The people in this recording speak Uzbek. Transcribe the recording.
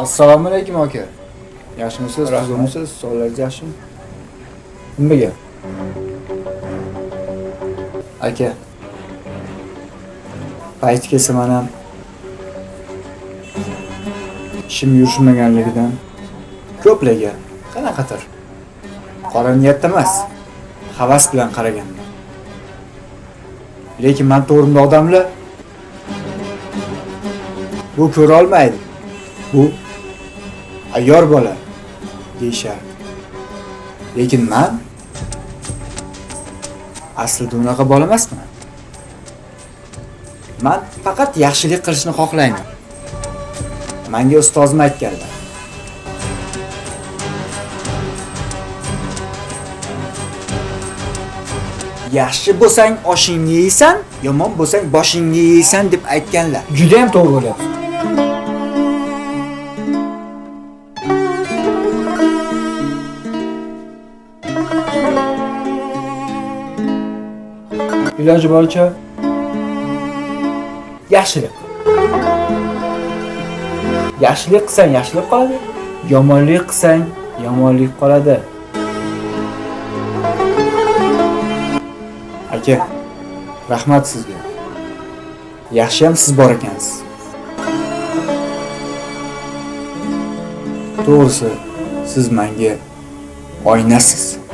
Assalomu alaykum aka. Yaxshimisiz? Rahmat, sog'lig'ingiz yaxshimi? Nimaga? Aka. Payti kelsa men ham ishim yurishmaganligidan ko'plarga qanaqadir qora niyatda emas, havas bilan qaraganman. Lekin men to'g'rimda odamlar bu ko'ra olmaydi. Bu ayyor bola deyishar. Lekin men aslida unaqa bola emasman. Men faqat yaxshilik qilishni xohlayman. Menga ustozim aytganlar. Yaxshi bo'lsang oshingni yeysan, yomon bo'lsang boshingni yeysan deb aytganlar. Juda ham to'g'ri bo'lyapsiz. Iloji boricha yaxshilik. Yaxshilik qilsang yaxshilik qoladi, yomonlik qilsang yomonlik qoladi. Aka, rahmat sizga. Yaxshi ham siz bor ekansiz. To'g'risi, siz menga oynasiz.